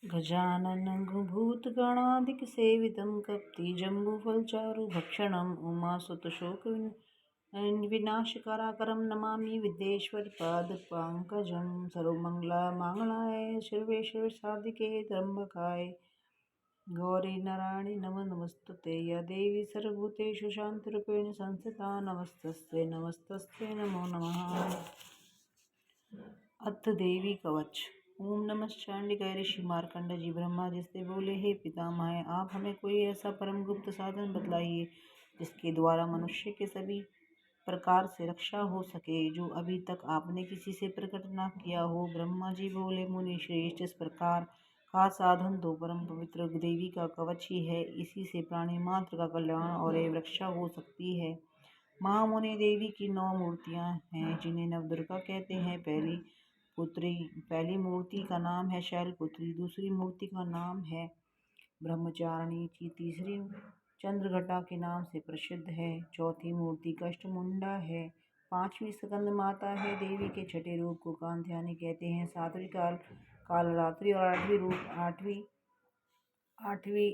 गजाननं भूतगणादिसेवितं कप्तिजम्बूफलचारुभक्षणम् उमासुतशोकविनाशकाराकरं नमामि विद्येश्वरपादपङ्कजं। सर्वमङ्गलमाङ्गलाय शिवेश्वरसाधिके त्र्यम्बकाय गौरी नारायणि नमोस्तुते। या देवी सर्वभूतेषु शान्तिरूपेण संस्थिता नमस्तस्यै नमस्तस्यै नमो नमः। अथ देवी कवच। ओम नमः चांडिकाय। ऋषि मार्कंड जी ब्रह्मा जी से बोले, हे पितामह, आप हमें कोई ऐसा परम गुप्त साधन बतलाइए जिसके द्वारा मनुष्य के सभी प्रकार से रक्षा हो सके, जो अभी तक आपने किसी से प्रकट न किया हो। ब्रह्मा जी बोले, मुनि श्रेष्ठ, इस प्रकार का साधन तो परम पवित्र देवी का कवच ही है। इसी से प्राणी मात्र का कल्याण और रक्षा हो सकती है। महामुनि देवी की 9 मूर्तियां हैं, जिन्हें नवदुर्गा कहते हैं। पहली मूर्ति का नाम है शैलपुत्री, दूसरी मूर्ति का नाम है ब्रह्मचारिणी, तीसरी चंद्रघटा के नाम से प्रसिद्ध है, चौथी मूर्ति कष्टमुंडा है, पांचवी स्कंद माता है। देवी के छठे रूप को कांध्यानी कहते हैं, सातवीं कालरात्रि और आठवीं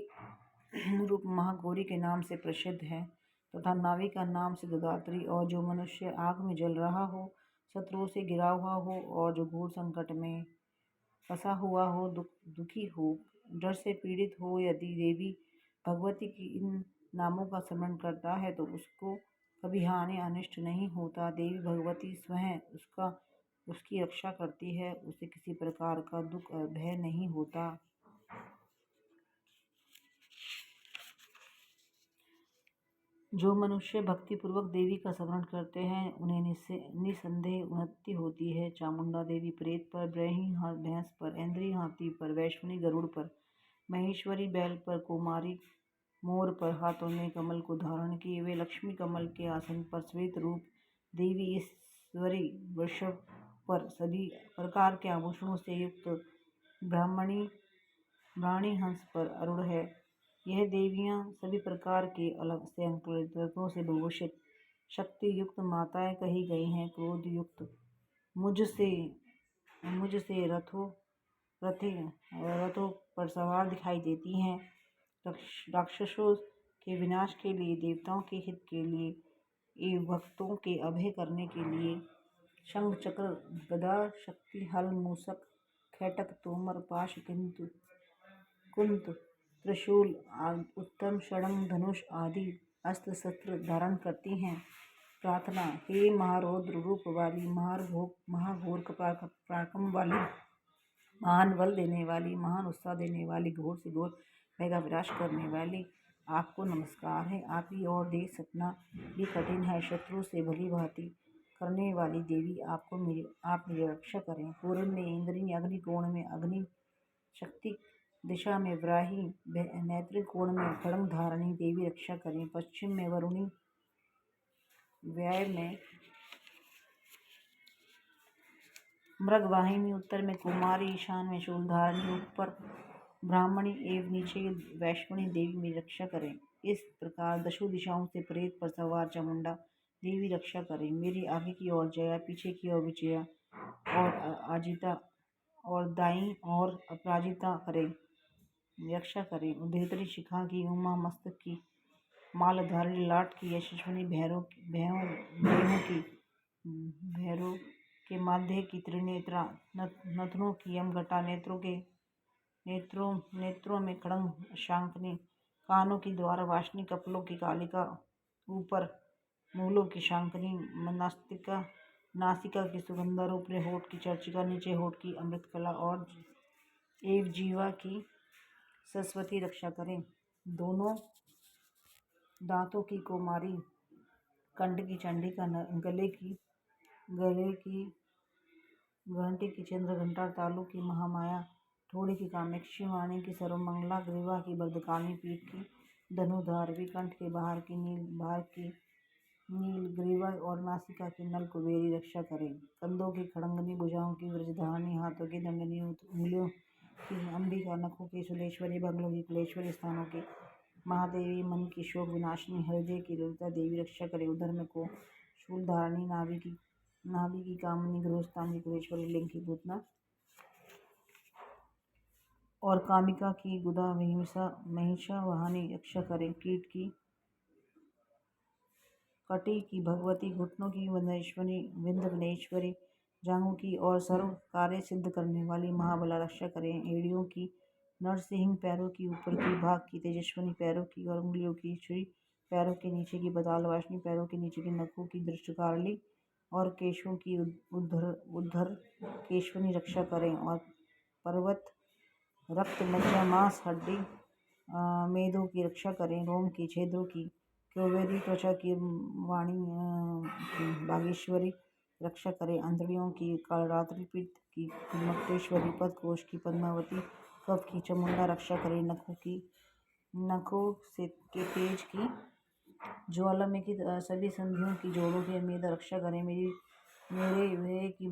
रूप महागौरी के नाम से प्रसिद्ध है तथा नावी का नाम सिद्धदात्री। और जो मनुष्य आग में जल रहा हो, शत्रुओं से घिरा हुआ हो और जो घोर संकट में फंसा हुआ हो, दुखी हो, डर से पीड़ित हो, यदि देवी भगवती की इन नामों का स्मरण करता है तो उसको कभी हानि अनिष्ट नहीं होता। देवी भगवती स्वयं उसकी रक्षा करती है, उसे किसी प्रकार का दुख और भय नहीं होता। जो मनुष्य भक्ति पूर्वक देवी का स्मरण करते हैं, उन्हें निसंदेह उन्नति होती है। चामुंडा देवी प्रेत पर, ब्रह्मी भैंस पर, इंद्री हाथी पर, वैष्णवी गरुड़ पर, महेश्वरी बैल पर, कुमारी मोर पर हाथों में कमल को धारण किए वे लक्ष्मी कमल के आसन पर श्वेत रूप देवी ईश्वरी वृषभ पर सभी प्रकार के आभूषणों से युक्त ब्राह्मणी हंस पर आरूढ़ है। यह देवियां सभी प्रकार के अलग से अंकुरित रत्नों से विभूषित शक्ति युक्त माताएं कही गई हैं। क्रोध युक्त मुझसे रथों पर सवार दिखाई देती हैं। राक्षसों के विनाश के लिए, देवताओं के हित के लिए एवं भक्तों के अभय करने के लिए शंख चक्र गदा शक्ति हल मूसक खैटक तोमर पाश कुंत त्रिशूल उत्तम षडंग धनुष आदि अस्त्र शस्त्र धारण करती हैं। प्रार्थना। हे महारौद्र रूप वाली, महाघोर पराक्रम वाली, महान बल देने वाली, महान उत्साह देने वाली, घोर से घोर भय का विनाश करने वाली, आपको नमस्कार है। आपकी ओर देख सकना भी कठिन है। शत्रु से भली भांति करने वाली देवी, आप मेरी रक्षा करें। पूर्व में इंद्रिनी, अग्नि कोण में अग्नि शक्ति, दिशा में व्राही, नैत्रिक कोण में खड्ग धारणी देवी रक्षा करें। पश्चिम में वरुणी, वाय में मृगवाहिनी, उत्तर में कुमारी, ईशान में शूलधारिणी, ऊपर ब्राह्मणी एवं नीचे वैष्णवी देवी मेरी रक्षा करें। इस प्रकार दशों दिशाओं से प्रेत पर सवार चामुंडा देवी रक्षा करें। मेरी आगे की ओर जया, पीछे की ओर विजया और अजिता और दाईं और अपराजिता करें रक्षा करें। उभयतरी शिखा की, उमा मस्तक की, मालधारी लाट की, यशस्विनी भैरों के माध्य की, त्रिनेत्रा नथनों की, यमघटा नेत्रों में खड्ग शांकनी, कानों की द्वारा वासनी, कपलों की कालिका, ऊपर मूलों की शांकनी, नासिका की सुगंधा, ऊपरी होठ की चर्चिका, नीचे होठ की अमृतकला और जीवा की सरस्वती रक्षा करें। दोनों दांतों की कुमारी, कंठ की चंडिका, गले की घंटी की चंद्रघंटा, तालु की महामाया, ठोड़ी की कामेक्षी, वाणी की सर्वमंगला, ग्रीवा की भद्रकाली, पीठ की धनुधारवी, कंठ के बाहर की नील ग्रीवा और नासिका की नल कुबेरी रक्षा करें। कंधों की खड़ंगनी, भुजाओं की व्रजधारणी, हाथों की दंडनी, उंगलियों की अंबिका, नखों की सुलेश्वरी, बगलों की कुलेश्वरी, स्थानों की महादेवी, मन की शोक विनाशिनी, हृदय की ललिता देवी रक्षा करे। उधर में को शूलधारणी, नाभि की कामनी, गृहस्थान की कुलेश्वरी, लिंग की पूतना और कामिका की गुदा महिषावाहिनी रक्षा करें। कीट की कटी की भगवती, घुटनों की विंध्यवनेश्वरी, जांघों की और सर्व कार्य सिद्ध करने वाली महाबला रक्षा करें। एड़ियों की नरसिंह, पैरों की ऊपर की भाग की तेजस्विनी, पैरों की और उंगलियों की श्री, पैरों के नीचे की बतालवासिनी, पैरों के नीचे के नखों की दृष्टकारली और केशों की उद्धर केशवनी रक्षा करें। और पर्वत, रक्त, मज्जा, मांस, हड्डी, मेदों की रक्षा करें। रोम के छेदों की क्योवेरी, त्वचा की वाणी की बागेश्वरी रक्षा करें। अंतड़ियों की कालरात्रि, पित्त की कुम्मटेश्वरी, पदकोश की पद्मावती, कफ की चामुंडा रक्षा करें। नखों से के तेज की ज्वाला में की सभी संधियों की जोड़ों के मेद रक्षा करें। मेरे वे की